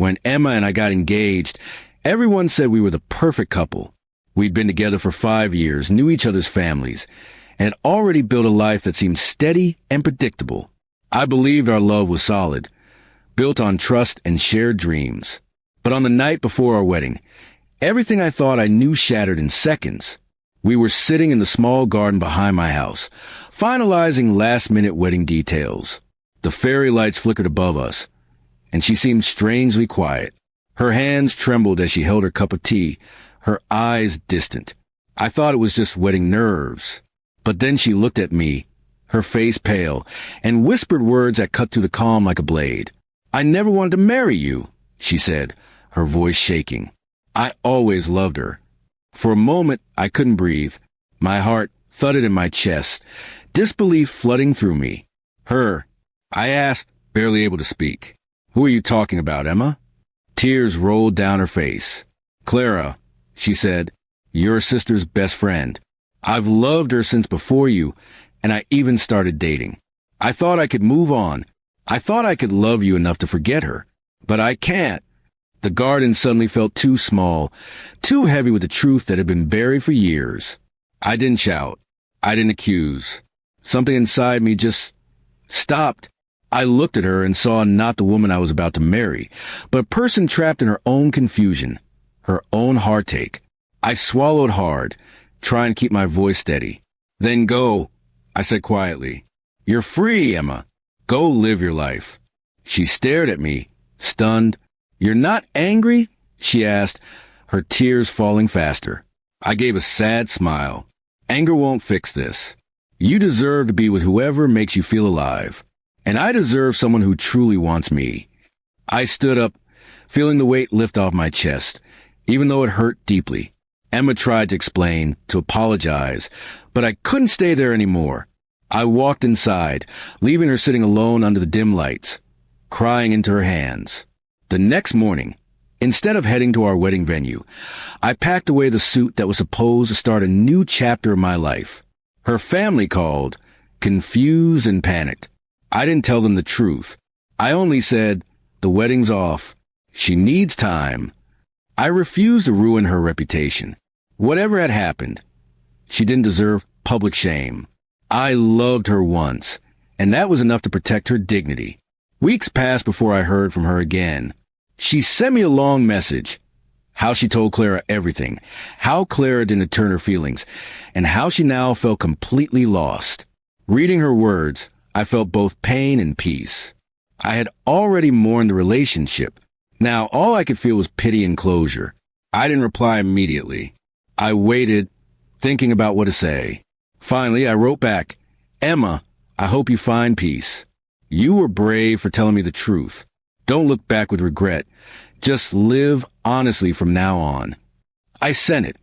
When Emma and I got engaged, everyone said we were the perfect couple. We'd been together for 5 years, knew each other's families, and had already built a life that seemed steady and predictable. I believed our love was solid, built on trust and shared dreams. But on the night before our wedding, everything I thought I knew shattered in seconds. We were sitting in the small garden behind my house, finalizing last-minute wedding details. The fairy lights flickered above us, and she seemed strangely quiet. Her hands trembled as she held her cup of tea, her eyes distant. I thought it was just wedding nerves. But then she looked at me, her face pale, and whispered words that cut through the calm like a blade. "I never wanted to marry you," she said, her voice shaking. I always loved her. For a moment, I couldn't breathe. My heart thudded in my chest, disbelief flooding through me. "Her," I asked, barely able to speak. "Who are you talking about, Emma?" Tears rolled down her face. "Clara," she said, "your sister's best friend. I've loved her since before you, and I even started dating. I thought I could move on. I thought I could love you enough to forget her. But I can't." The garden suddenly felt too small, too heavy with the truth that had been buried for years. I didn't shout. I didn't accuse. Something inside me just stopped. I looked at her and saw not the woman I was about to marry, but a person trapped in her own confusion, her own heartache. I swallowed hard, trying to keep my voice steady. "Then go," I said quietly. "You're free, Emma. Go live your life." She stared at me, stunned. "You're not angry?" she asked, her tears falling faster. I gave a sad smile. "Anger won't fix this. You deserve to be with whoever makes you feel alive. And I deserve someone who truly wants me." I stood up, feeling the weight lift off my chest, even though it hurt deeply. Emma tried to explain, to apologize, but I couldn't stay there anymore. I walked inside, leaving her sitting alone under the dim lights, crying into her hands. The next morning, instead of heading to our wedding venue, I packed away the suit that was supposed to start a new chapter of my life. Her family called, confused and panicked. I didn't tell them the truth. I only said, "The wedding's off. She needs time." I refused to ruin her reputation. Whatever had happened, she didn't deserve public shame. I loved her once, and that was enough to protect her dignity. Weeks passed before I heard from her again. She sent me a long message. How she told Clara everything, how Clara didn't turn her feelings, and how she now felt completely lost. Reading her words, I felt both pain and peace. I had already mourned the relationship. Now all I could feel was pity and closure. I didn't reply immediately. I waited, thinking about what to say. Finally, I wrote back, "Emma, I hope you find peace. You were brave for telling me the truth. Don't look back with regret. Just live honestly from now on." I sent it,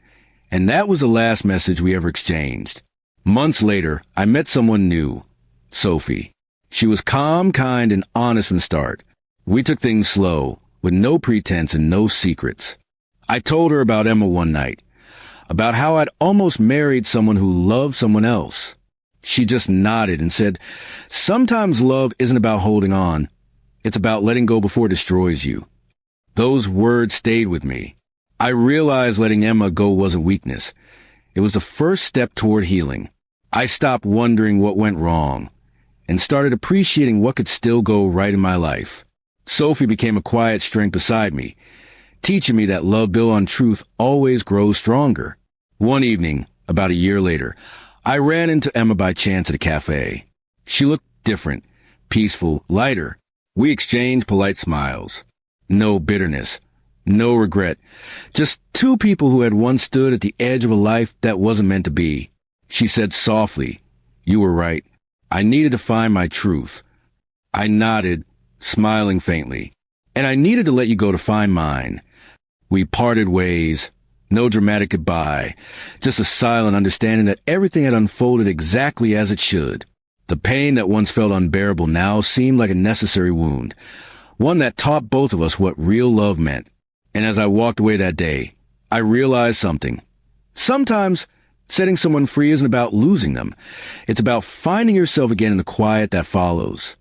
and that was the last message we ever exchanged. Months later, I met someone new, Sophie. She was calm, kind, and honest from the start. We took things slow, with no pretense and no secrets. I told her about Emma one night, about how I'd almost married someone who loved someone else. She just nodded and said, "Sometimes love isn't about holding on. It's about letting go before it destroys you." Those words stayed with me. I realized letting Emma go wasn't weakness. It was the first step toward healing. I stopped wondering what went wrong and started appreciating what could still go right in my life. Sophie became a quiet strength beside me, teaching me that love built on truth always grows stronger. One evening, about a year later, I ran into Emma by chance at a cafe. She looked different, peaceful, lighter. We exchanged polite smiles. No bitterness, no regret. Just two people who had once stood at the edge of a life that wasn't meant to be. She said softly, "You were right. I needed to find my truth." I nodded, smiling faintly. "And I needed to let you go to find mine." We parted ways. No dramatic goodbye, just a silent understanding that everything had unfolded exactly as it should. The pain that once felt unbearable now seemed like a necessary wound, one that taught both of us what real love meant. And as I walked away that day, I realized something. Sometimes setting someone free isn't about losing them. It's about finding yourself again in the quiet that follows.